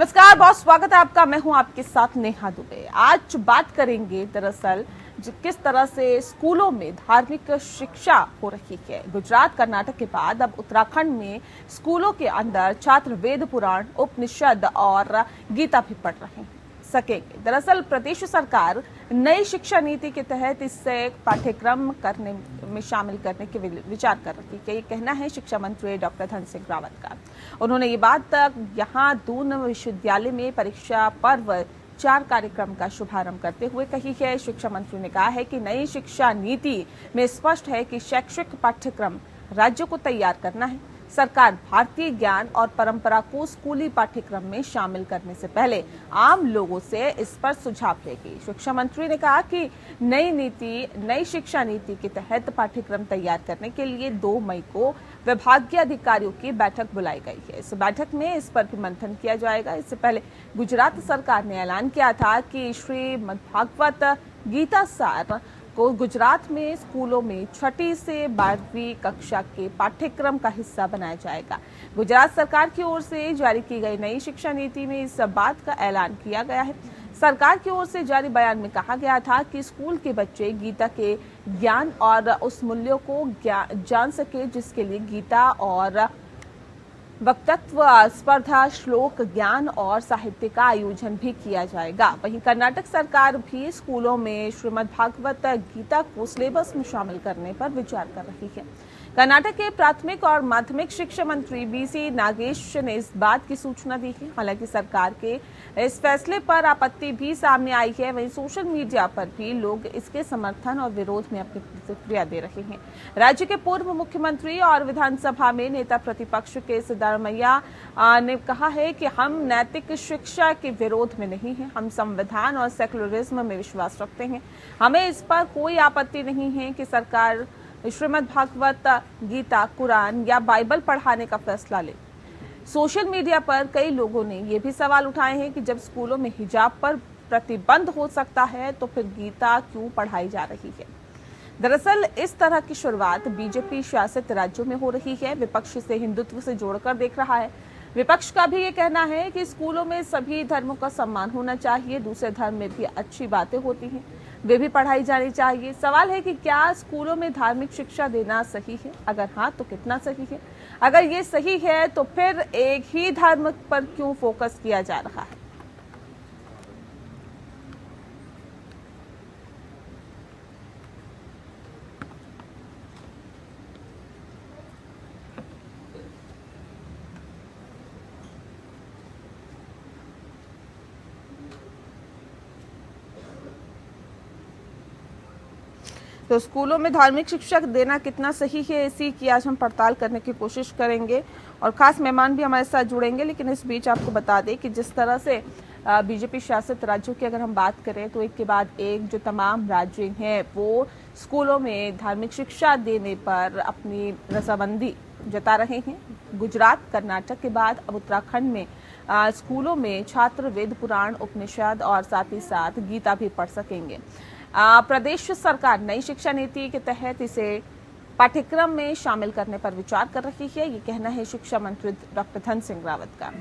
नमस्कार, बहुत स्वागत है आपका। मैं हूं आपके साथ नेहा दुबे। आज बात करेंगे दरअसल किस तरह से स्कूलों में धार्मिक शिक्षा हो रही है। गुजरात कर्नाटक के बाद अब उत्तराखंड में स्कूलों के अंदर छात्र वेद पुराण, उपनिषद और गीता भी पढ़ रहे सकेंगे। दरअसल प्रदेश सरकार नई शिक्षा नीति के तहत इससे पाठ्यक्रम करने में शामिल करने के विचार कर रही है। ये कहना है शिक्षा मंत्री डॉक्टर धन सिंह रावत का। उन्होंने ये बात यहाँ दून विश्वविद्यालय में परीक्षा पर्व 4 कार्यक्रम का शुभारंभ करते हुए कही है। शिक्षा मंत्री ने कहा है कि नई शिक्षा नीति में स्पष्ट है कि शैक्षिक पाठ्यक्रम राज्य को तैयार करना है। सरकार भारतीय ज्ञान और परंपरा को स्कूली पाठ्यक्रम में शामिल करने से पहले आम लोगों से इस पर सुझाव लेगी। शिक्षा मंत्री ने कहा कि नई शिक्षा नीति के तहत पाठ्यक्रम तैयार करने के लिए 2 मई को विभागीय अधिकारियों की बैठक बुलाई गई है। इस बैठक में इस पर भी मंथन किया जाएगा। इससे पहले गुजरात सरकार ने ऐलान किया था कि श्रीमद्भागवत गीता सार को गुजरात में स्कूलों में 6ठी से 12वीं कक्षा के पाठ्यक्रम का हिस्सा बनाया जाएगा। गुजरात सरकार की ओर से जारी की गई नई शिक्षा नीति में इस बात का ऐलान किया गया है। सरकार की ओर से जारी बयान में कहा गया था कि स्कूल के बच्चे गीता के ज्ञान और उस मूल्यों को जान सके जिसके लिए गीता और वक्तत्व स्पर्धा, श्लोक ज्ञान और साहित्य का आयोजन भी किया जाएगा। वहीं कर्नाटक सरकार भी स्कूलों में श्रीमद्भागवत गीता को सिलेबस में शामिल करने पर विचार कर रही है। कर्नाटक के प्राथमिक और माध्यमिक शिक्षा मंत्री बीसी नागेश ने इस बात की सूचना दी है। हालांकि सरकार के इस फैसले पर आपत्ति भी सामने आई है। वहीं सोशल मीडिया पर भी लोग इसके समर्थन और विरोध में अपनी प्रतिक्रिया दे रहे हैं। राज्य के पूर्व मुख्यमंत्री और विधानसभा में नेता प्रतिपक्ष के सिद्धारमैया ने कहा है कि हम नैतिक शिक्षा के विरोध में नहीं हैं। हम संविधान और सेकुलरिज्म में विश्वास रखते हैं। हमें इस पर कोई आपत्ति नहीं है कि सरकार श्रीमद्भागवत गीता, कुरान या बाइबल पढ़ाने का फैसला ले। सोशल मीडिया पर कई लोगों ने ये भी सवाल उठाए हैं कि जब स्कूलों में हिजाब पर प्रतिबंध हो सकता है तो फिर गीता क्यों पढ़ाई जा रही है। दरअसल इस तरह की शुरुआत बीजेपी शासित राज्यों में हो रही है। विपक्ष इसे हिंदुत्व से जोड़कर देख रहा है। विपक्ष का भी ये कहना है कि स्कूलों में सभी धर्मों का सम्मान होना चाहिए। दूसरे धर्म में भी अच्छी बातें होती हैं, वे भी पढ़ाई जानी चाहिए। सवाल है कि क्या स्कूलों में धार्मिक शिक्षा देना सही है? अगर हाँ तो कितना सही है? अगर ये सही है तो फिर एक ही धर्म पर क्यों फोकस किया जा रहा है? तो स्कूलों में धार्मिक शिक्षा देना कितना सही है, इसी की आज हम पड़ताल करने की कोशिश करेंगे और खास मेहमान भी हमारे साथ जुड़ेंगे। लेकिन इस बीच आपको बता दें कि जिस तरह से बीजेपी शासित राज्यों की अगर हम बात करें तो एक के बाद एक जो तमाम राज्य हैं वो स्कूलों में धार्मिक शिक्षा देने पर अपनी रजामंदी जता रहे हैं। गुजरात, कर्नाटक के बाद अब उत्तराखंड में स्कूलों में छात्र वेद पुराण, उपनिषद और साथ ही साथ गीता भी पढ़ सकेंगे। प्रदेश सरकार नई शिक्षा नीति के तहत इसे पाठ्यक्रम में शामिल करने पर विचार कर रही है। ये कहना है शिक्षा मंत्री डॉक्टर धन सिंह रावत का।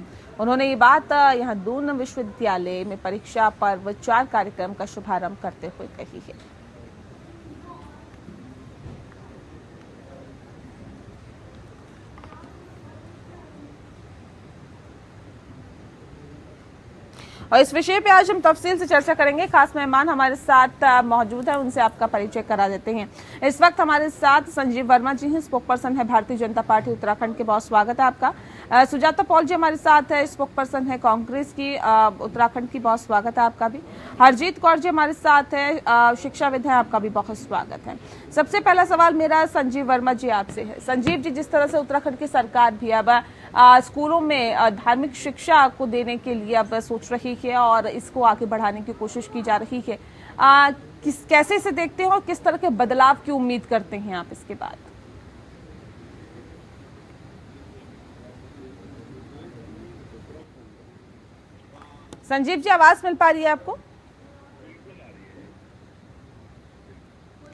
उन्होंने ये बात यहाँ दून विश्वविद्यालय में परीक्षा पर्व 4 कार्यक्रम का शुभारंभ करते हुए कही है। और इस विषय पे आज हम तफसील से चर्चा करेंगे। खास मेहमान हमारे साथ मौजूद है, उनसे आपका परिचय करा देते हैं। इस वक्त हमारे साथ संजीव वर्मा जी हैं, स्पोकपर्सन है भारतीय जनता पार्टी उत्तराखंड के। बहुत स्वागत है आपका। सुजाता पॉल जी हमारे साथ है, स्पोकपर्सन है कांग्रेस की उत्तराखंड की। बहुत स्वागत है आपका भी। हरजीत कौर जी हमारे साथ है, शिक्षाविद है, आपका भी बहुत स्वागत है। सबसे पहला सवाल मेरा संजीव वर्मा जी आपसे है। संजीव जी, जिस तरह से उत्तराखंड की सरकार भी अब स्कूलों में धार्मिक शिक्षा को देने के लिए अब सोच रही है और इसको आगे बढ़ाने की कोशिश की जा रही है, कैसे से देखते हैं और किस तरह के बदलाव की उम्मीद करते हैं आप इसके बाद? संजीव जी, आवाज मिल पा रही है आपको?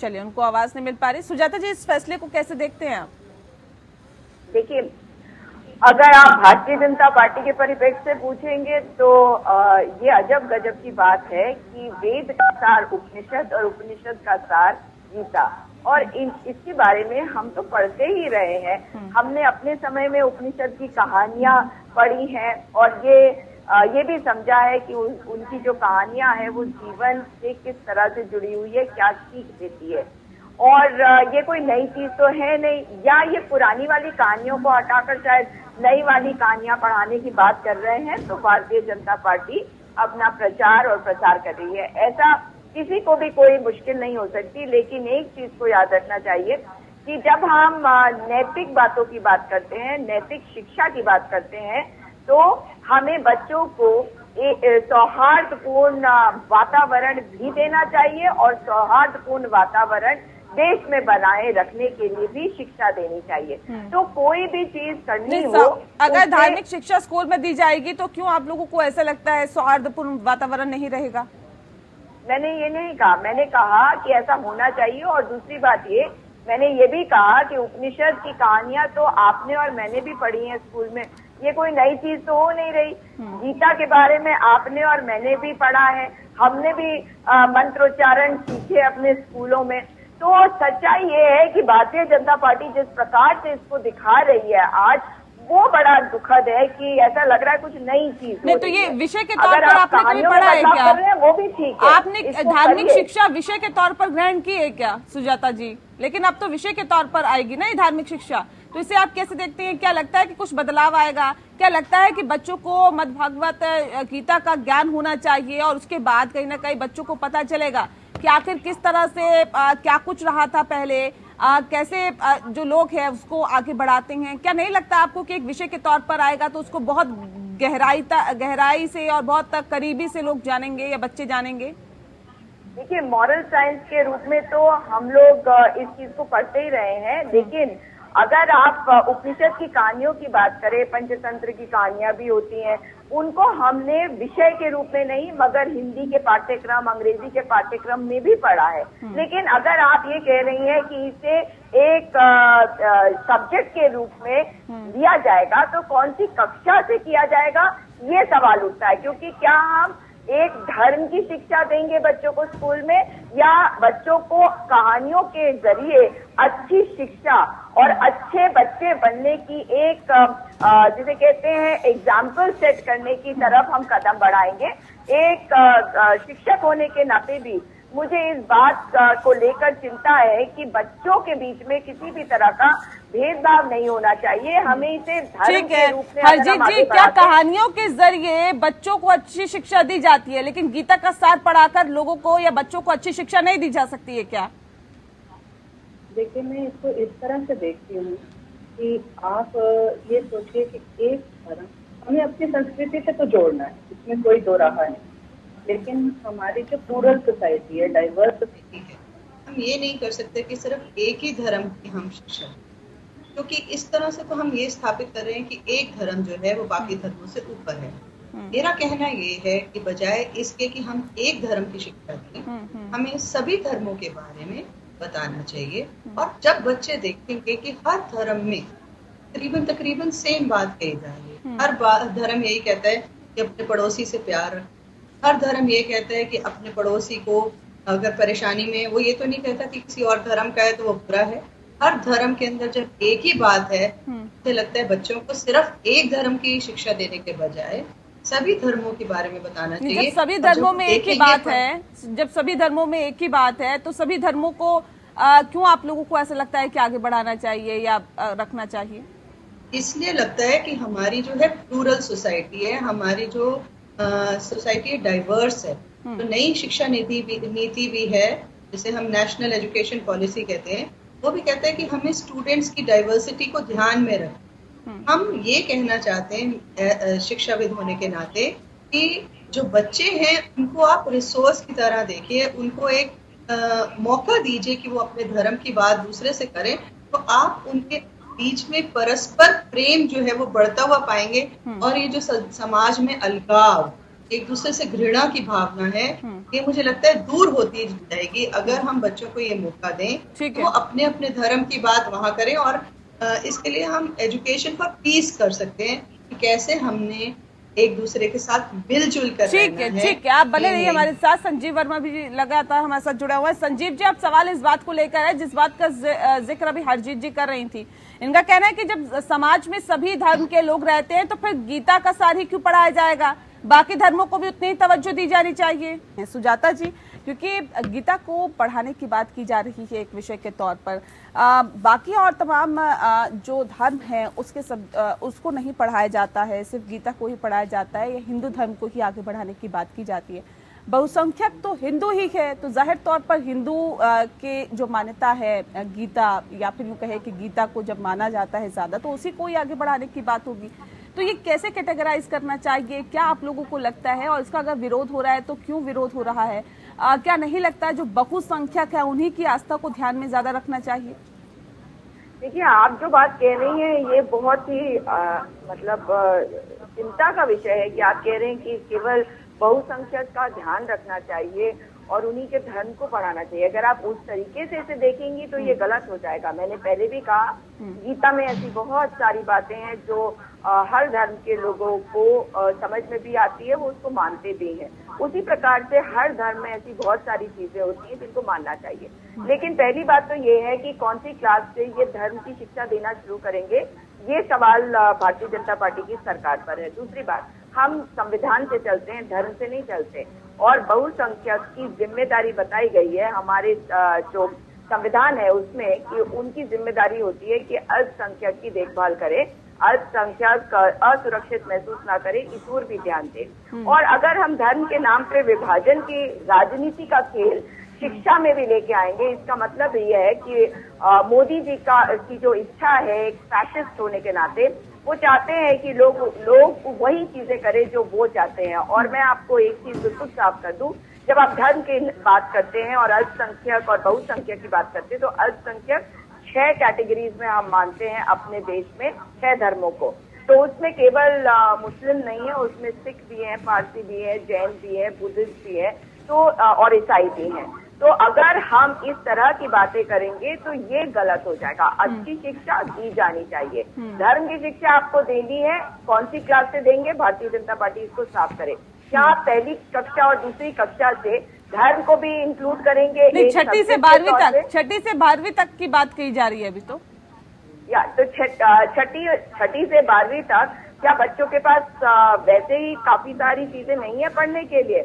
चलिए, उनको आवाज नहीं मिल पा रही। सुजाता जी, इस फैसले को कैसे देखते हैं आप? देखिए, अगर आप भारतीय जनता पार्टी के परिप्रेक्ष्य से पूछेंगे तो ये अजब गजब की बात है कि वेद का सार उपनिषद और उपनिषद का सार गीता, और इसके बारे में हम तो पढ़ते ही रहे हैं। हमने अपने समय में उपनिषद की कहानियां पढ़ी हैं और ये भी समझा है कि उनकी जो कहानियां हैं वो जीवन से किस तरह से जुड़ी हुई है, क्या सीख देती है। और ये कोई नई चीज तो है नहीं, या ये पुरानी वाली कहानियों को हटाकर शायद नई वाली कहानियां पढ़ाने की बात कर रहे हैं, तो भारतीय जनता पार्टी अपना प्रचार और प्रसार कर रही है। ऐसा किसी को भी कोई मुश्किल नहीं हो सकती। लेकिन एक चीज को याद रखना चाहिए कि जब हम नैतिक बातों की बात करते हैं, नैतिक शिक्षा की बात करते हैं, तो हमें बच्चों को सौहार्दपूर्ण वातावरण भी देना चाहिए और सौहार्दपूर्ण वातावरण देश में बनाए रखने के लिए भी शिक्षा देनी चाहिए। तो कोई भी चीज करनी हो, अगर धार्मिक शिक्षा स्कूल में दी जाएगी तो क्यों आप लोगों को ऐसा लगता है सौहार्दपूर्ण वातावरण नहीं रहेगा? मैंने ये नहीं कहा, मैंने कहा कि ऐसा होना चाहिए। और दूसरी बात मैंने ये भी कहा कि उपनिषद की कहानियां तो आपने और मैंने भी पढ़ी हैं स्कूल में, ये कोई नई चीज तो हो नहीं रही। गीता के बारे में आपने और मैंने भी पढ़ा है, हमने भी मंत्रोच्चारण सीखे अपने स्कूलों में। तो सच्चाई ये है कि भारतीय जनता पार्टी जिस प्रकार से इसको दिखा रही है आज, वो बड़ा दुखद है कि ऐसा लग रहा है कुछ नई चीज नहीं। तो ये विषय के तौर पर आपने कभी पढ़ा है क्या? वो भी ठीक है, आपने धार्मिक शिक्षा विषय के तौर पर ग्रहण की है क्या सुजाता जी? लेकिन अब तो विषय के तौर पर आएगी ना ये धार्मिक शिक्षा, तो इसे आप कैसे देखते हैं? क्या लगता है कि कुछ बदलाव आएगा? क्या लगता है कि बच्चों को मद्भागवत गीता का ज्ञान होना चाहिए और उसके बाद कहीं ना कहीं बच्चों को पता चलेगा कि आखिर किस तरह से क्या कुछ रहा था पहले, कैसे जो लोग हैं उसको आगे बढ़ाते हैं? क्या नहीं लगता आपको कि एक विषय के तौर पर आएगा तो उसको बहुत गहराई से और बहुत करीबी से लोग जानेंगे या बच्चे जानेंगे? देखिए, मॉरल साइंस के रूप में तो हम लोग इस चीज को पढ़ते ही रहे हैं, लेकिन अगर आप उपनिषद की कहानियों की बात करें, पंचतंत्र की कहानियां भी होती हैं, उनको हमने विषय के रूप में नहीं मगर हिंदी के पाठ्यक्रम, अंग्रेजी के पाठ्यक्रम में भी पढ़ा है। लेकिन अगर आप ये कह रही हैं कि इसे एक सब्जेक्ट के रूप में दिया जाएगा तो कौन सी कक्षा से किया जाएगा, ये सवाल उठता है। क्योंकि क्या हम एक धर्म की शिक्षा देंगे बच्चों को स्कूल में, या बच्चों को कहानियों के जरिए अच्छी शिक्षा और अच्छे बच्चे बनने की एक जिसे कहते हैं एग्जाम्पल सेट करने की तरफ हम कदम बढ़ाएंगे। एक शिक्षक होने के नाते भी मुझे इस बात को लेकर चिंता है कि बच्चों के बीच में किसी भी तरह का भेदभाव नहीं होना चाहिए। हमें इसे धर्म के रूप में हरजीत जी, क्या कहानियों के जरिए बच्चों को अच्छी शिक्षा दी जाती है लेकिन गीता का सार पढ़ाकर लोगों को या बच्चों को अच्छी शिक्षा नहीं दी जा सकती है क्या? देखिए, मैं इसको इस तरह से देखती हूँ कि आप ये सोचिए कि एक धर्म हमें अपनी संस्कृति से तो जोड़ना है, इसमें कोई दो राह नहीं। लेकिन हमारी जो प्लूरल सोसाइटी है, डाइवर्स सोसाइटी है, हम ये नहीं कर सकते कि सिर्फ एक ही धर्म की हम शिक्षा, क्योंकि इस तरह से तो हम ये स्थापित कर रहे हैं कि एक धर्म जो है वो बाकी धर्मों से ऊपर है। मेरा कहना ये है कि बजाय इसके कि हम एक धर्म की शिक्षा दें, हमें सभी धर्मों के बारे में बताना चाहिए। और जब बच्चे देखेंगे कि हर धर्म में तकरीबन सेम बात कही जा रही है, हर धर्म यही कहता है कि अपने पड़ोसी से प्यार रखें, हर धर्म ये कहता है कि अपने पड़ोसी को अगर परेशानी में, वो ये तो नहीं कहता कि किसी और धर्म का है तो वो बुरा है। हर धर्म के अंदर जब एक ही बात है, मुझे लगता है बच्चों को सिर्फ एक धर्म की शिक्षा देने के बजाय सभी धर्मों के बारे में बताना चाहिए। जब सभी धर्मों में एक ही बात है, जब सभी धर्मों में एक ही बात है तो सभी धर्मों को क्यों आप लोगों को ऐसा लगता है कि आगे बढ़ाना चाहिए या रखना चाहिए? इसलिए लगता है कि हमारी जो है प्लूरल सोसाइटी है, हमारी जो सोसाइटी डाइवर्स है। तो नई शिक्षा नीति भी है, जिसे हम नेशनल एजुकेशन पॉलिसी कहते हैं, वो भी कहता है कि हमें स्टूडेंट्स की डाइवर्सिटी को ध्यान में रखें। हम ये कहना चाहते हैं शिक्षाविद होने के नाते कि जो बच्चे हैं उनको आप रिसोर्स की तरह देखिए, उनको एक मौका दीजिए कि वो अपने धर्म की बात दूसरे से करें, तो आप उनके बीच में परस्पर प्रेम जो है वो बढ़ता हुआ पाएंगे। और ये जो समाज में अलगाव, एक दूसरे से घृणा की भावना है, ये मुझे लगता है दूर होती जाएगी अगर हम बच्चों को ये मौका दें तो वो अपने अपने धर्म की बात वहाँ करें। और इसके लिए हम एजुकेशन फॉर पीस कर सकते हैं कि कैसे हमने एक दूसरे के साथ मिलजुल कर ठीक है, ठीक है, आप बने रहिए हमारे साथ। संजीव वर्मा भी लगातार हमारे साथ जुड़ा हुआ है। संजीव जी, आप सवाल इस बात को लेकर है जिस बात का जिक्र अभी हरजीत जी कर रही थी। इनका कहना है कि जब समाज में सभी धर्म के लोग रहते हैं तो फिर गीता का सार ही क्यों पढ़ाया जाएगा, बाकी धर्मों को भी उतनी ही तवज्जो दी जानी चाहिए। सुजाता जी, क्योंकि गीता को पढ़ाने की बात की जा रही है एक विषय के तौर पर, बाकी और तमाम जो धर्म है उसको नहीं पढ़ाया जाता है, सिर्फ गीता को ही पढ़ाया जाता है, या हिंदू धर्म को ही आगे बढ़ाने की बात की जाती है। बहुसंख्यक तो हिंदू ही है, तो जाहिर तौर पर हिंदू के जो मान्यता है गीता, या फिर यूं कहे कि गीता को जब माना जाता है ज्यादा, तो उसी को ही आगे बढ़ाने की बात होगी। तो ये कैसे कैटेगराइज करना चाहिए, क्या आप लोगों को लगता है, और इसका अगर विरोध हो रहा है तो क्यों विरोध हो रहा है? क्या नहीं लगता जो बहुसंख्यक है उन्हीं की आस्था को ध्यान में ज्यादा रखना चाहिए? देखिए, आप जो बात कह रही हैं ये बहुत ही चिंता का विषय है कि आप कह रहे हैं कि केवल बहुसंख्यक का ध्यान रखना चाहिए और उन्हीं के धर्म को बढ़ाना चाहिए। अगर आप उस तरीके से इसे देखेंगी तो ये गलत हो जाएगा। मैंने पहले भी कहा, गीता में ऐसी बहुत सारी बातें हैं जो हर धर्म के लोगों को समझ में भी आती है, वो उसको मानते भी हैं। उसी प्रकार से हर धर्म में ऐसी बहुत सारी चीजें होती हैं जिनको मानना चाहिए। लेकिन पहली बात तो ये है कि कौन सी क्लास से ये धर्म की शिक्षा देना शुरू करेंगे, ये सवाल भारतीय जनता पार्टी की सरकार पर है। दूसरी बात, हम संविधान से चलते हैं, धर्म से नहीं चलते, और बहुसंख्यक की जिम्मेदारी बताई गई है हमारे जो संविधान है उसमें कि उनकी जिम्मेदारी होती है कि अल्पसंख्यक की देखभाल करे, अल्पसंख्यक असुरक्षित महसूस ना करे, इस ओर भी ध्यान दे। और अगर हम धर्म के नाम पे विभाजन की राजनीति का खेल शिक्षा में भी लेके आएंगे, इसका मतलब ये है कि मोदी जी की जो इच्छा है एक फैशिस्ट होने के नाते, वो चाहते हैं कि लोग वही चीजें करें जो वो चाहते हैं। और मैं आपको एक चीज बिल्कुल साफ कर दूं, जब आप धर्म की बात करते हैं और अल्पसंख्यक और बहुसंख्यक की बात करते हैं, तो अल्पसंख्यक 6 कैटेगरीज में हम मानते हैं अपने देश में, 6 धर्मों को। तो उसमें केवल मुस्लिम नहीं है, उसमें सिख भी है, पारसी भी है, जैन भी है, बुद्धिस्ट भी है, तो और ईसाई भी है। तो अगर हम इस तरह की बातें करेंगे तो ये गलत हो जाएगा। अच्छी शिक्षा दी जानी चाहिए। धर्म की शिक्षा आपको देनी है, कौन सी क्लास से देंगे, भारतीय जनता पार्टी इसको साफ करे। क्या आप पहली कक्षा और दूसरी कक्षा से धर्म को भी इंक्लूड करेंगे? नहीं, 6ठी से 12वीं तक की बात कही जा रही है अभी तो। या तो 6ठी से 12वीं तक क्या बच्चों के पास वैसे ही काफी सारी चीजें नहीं है पढ़ने के लिए?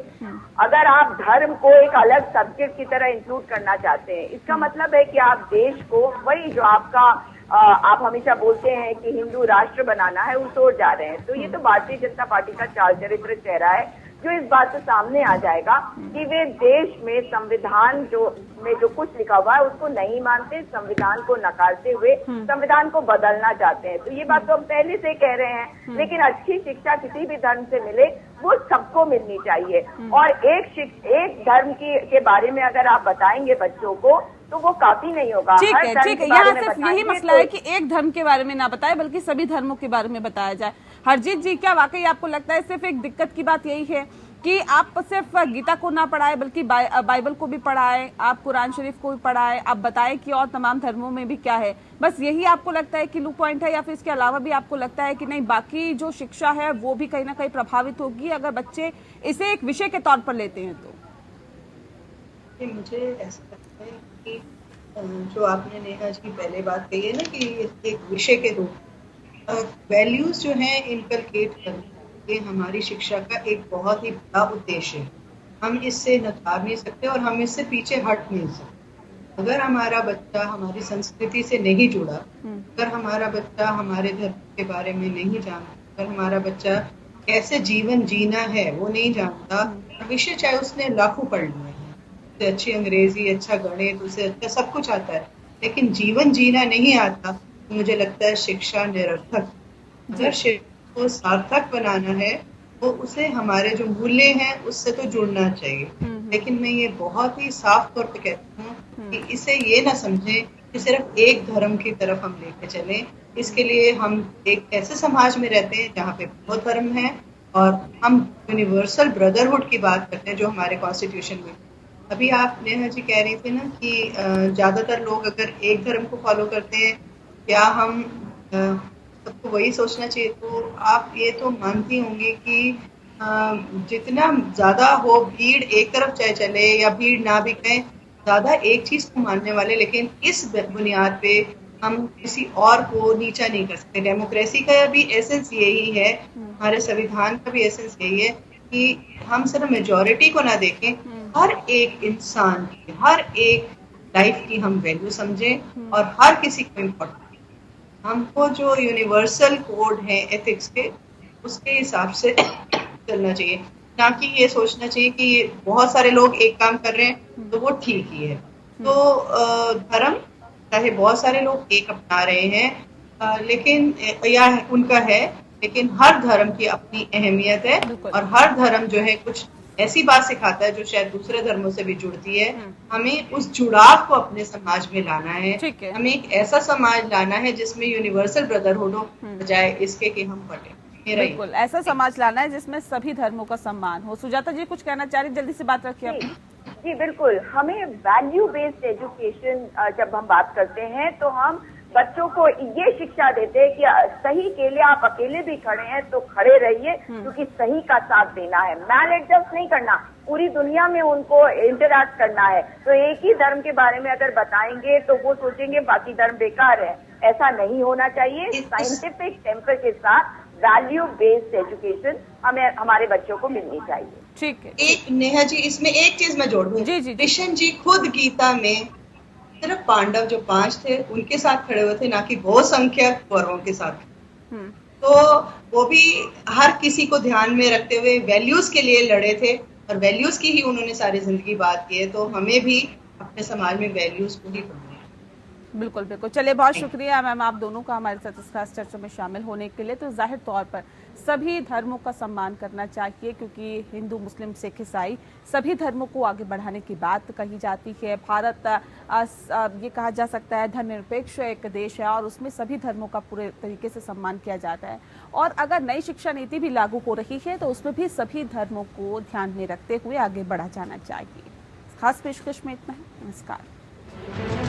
अगर आप धर्म को एक अलग सब्जेक्ट की तरह इंक्लूड करना चाहते हैं, इसका मतलब है कि आप देश को वही जो आपका आप हमेशा बोलते हैं कि हिंदू राष्ट्र बनाना है, उस ओर जा रहे हैं। तो ये तो भारतीय जनता पार्टी का चाल चरित्र चेहरा है जो इस बात से सामने आ जाएगा कि वे देश में संविधान में जो कुछ लिखा हुआ है उसको नहीं मानते, संविधान को नकारते हुए संविधान को बदलना चाहते हैं। तो ये बात तो हम पहले से कह रहे हैं, लेकिन अच्छी शिक्षा किसी भी धर्म से मिले वो सबको मिलनी चाहिए। और एक धर्म के बारे में अगर आप बताएंगे बच्चों को तो वो काफी नहीं होगा। ठीक है, ठीक है, यहाँ सिर्फ यही मसला है कि एक धर्म के बारे में ना बताए बल्कि सभी धर्मों के बारे में बताया जाए। हरजीत जी, क्या वाकई आपको लगता है सिर्फ एक दिक्कत की बात यही है कि आप सिर्फ गीता को ना पढ़ाए बल्कि बाइबल को भी पढ़ाए, आप कुरान शरीफ को भी पढ़ाए, आप बताएं कि और तमाम धर्मों में भी क्या है? बस यही आपको लगता है कि लू पॉइंट है, या फिर इसके अलावा भी आपको लगता है कि नहीं, बाकी जो शिक्षा है वो भी कहीं ना कहीं प्रभावित होगी अगर बच्चे इसे एक विषय के तौर पर लेते हैं? तो मुझे ऐसा लगता है कि जो आपने नेहा जी पहले बात कही है ना कि एक विषय के रूप वैल्यूज जो हैं इनकलकेट करना, ये हमारी शिक्षा का एक बहुत ही बड़ा उद्देश्य है। हम इससे नकार नहीं सकते और हम इससे पीछे हट नहीं सकते। अगर हमारा बच्चा हमारी संस्कृति से नहीं जुड़ा, अगर हमारा बच्चा हमारे धर्म के बारे में नहीं जानता, अगर हमारा बच्चा कैसे जीवन जीना है वो नहीं जानता, विषय चाहे उसने लाखों पढ़ लिया है, उसे अच्छी अंग्रेजी, अच्छा गणित, उसे अच्छा सब कुछ आता है, लेकिन जीवन जीना नहीं आता, तो मुझे लगता है शिक्षा निरर्थक। अगर शिक्षा को सार्थक बनाना है तो उसे हमारे जो मूल्य हैं उससे तो जुड़ना चाहिए। लेकिन मैं ये बहुत ही साफ तौर पे कहती हूँ कि इसे ये ना समझें कि सिर्फ एक धर्म की तरफ हम लेके चलें। इसके लिए हम एक ऐसे समाज में रहते हैं जहाँ पे बहुत धर्म है और हम यूनिवर्सल ब्रदरहुड की बात करते हैं जो हमारे कॉन्स्टिट्यूशन में। अभी आप नेहा जी कह रही थी ना कि ज्यादातर लोग अगर एक धर्म को फॉलो करते हैं क्या हम सबको वही सोचना चाहिए? तो आप ये तो मानती होंगी कि जितना ज्यादा हो भीड़ एक तरफ चाहे चले या भीड़ ना भी कहें, ज्यादा एक चीज को मानने वाले, लेकिन इस बुनियाद पे हम किसी और को नीचा नहीं कर सकते। डेमोक्रेसी का भी एसेंस यही है, हमारे संविधान का भी एसेंस यही है कि हम सिर्फ मेजोरिटी को ना देखें, हर एक इंसान की, हर एक लाइफ की हम वैल्यू समझें और हर किसी को इम्पोर्टेंट। हमको जो यूनिवर्सल कोड है एथिक्स के, उसके हिसाब से चलना चाहिए, ना कि ये सोचना चाहिए कि बहुत सारे लोग एक काम कर रहे हैं तो वो ठीक ही है। तो धर्म चाहे बहुत सारे लोग एक अपना रहे हैं, लेकिन या उनका है, लेकिन हर धर्म की अपनी अहमियत है और हर धर्म जो है कुछ ऐसी बात सिखाता है जो शायद दूसरे धर्मों से भी जुड़ती है। हमें उस जुड़ाव को अपने समाज में लाना है। हमें एक ऐसा समाज लाना है जिसमें यूनिवर्सल ब्रदरहुड हो, बजाय इसके कि हम बटे। बिल्कुल ऐसा समाज लाना है जिसमें सभी धर्मों का सम्मान हो। सुजाता जी कुछ कहना चाह रही, जल्दी से बात रखिए आप। जी बिल्कुल, हमें वैल्यू बेस्ड एजुकेशन जब हम बात करते हैं तो हम बच्चों को ये शिक्षा देते हैं कि सही के लिए आप अकेले भी खड़े हैं तो खड़े रहिए, क्योंकि सही का साथ देना है, मैल एडजस्ट नहीं करना, पूरी दुनिया में उनको इंटरैक्ट करना है। तो एक ही धर्म के बारे में अगर बताएंगे तो वो सोचेंगे बाकी धर्म बेकार है। ऐसा नहीं होना चाहिए। साइंटिफिक टेम्पर के साथ वैल्यू बेस्ड एजुकेशन हमें हमारे बच्चों को मिलनी चाहिए। ठीक है। एक नेहा जी, इसमें एक चीज मैं जोड़ दूं। कृष्ण जी खुद गीता में सिर्फ पांडव जो 5 थे उनके साथ खड़े हुए थे, ना कि बहुसंख्यक कौरवों के साथ। तो वो भी हर किसी को ध्यान में रखते हुए वैल्यूज के लिए लड़े थे और वैल्यूज की ही उन्होंने सारी जिंदगी बात की है। तो हमें भी अपने समाज में वैल्यूज को ही पढ़ना है। बिल्कुल बिल्कुल। चलिए बहुत शुक्रिया मैम आप दोनों का हमारे साथ इस खास चर्चा में शामिल होने के लिए। तो जाहिर तौर पर सभी धर्मों का सम्मान करना चाहिए, क्योंकि हिंदू मुस्लिम सिख ईसाई सभी धर्मों को आगे बढ़ाने की बात कही जाती है। भारत ये कहा जा सकता है धर्मनिरपेक्ष एक देश है और उसमें सभी धर्मों का पूरे तरीके से सम्मान किया जाता है। और अगर नई शिक्षा नीति भी लागू हो रही है तो उसमें भी सभी धर्मों को ध्यान में रखते हुए आगे बढ़ा जाना चाहिए। खास पेशकश में इतना है। नमस्कार।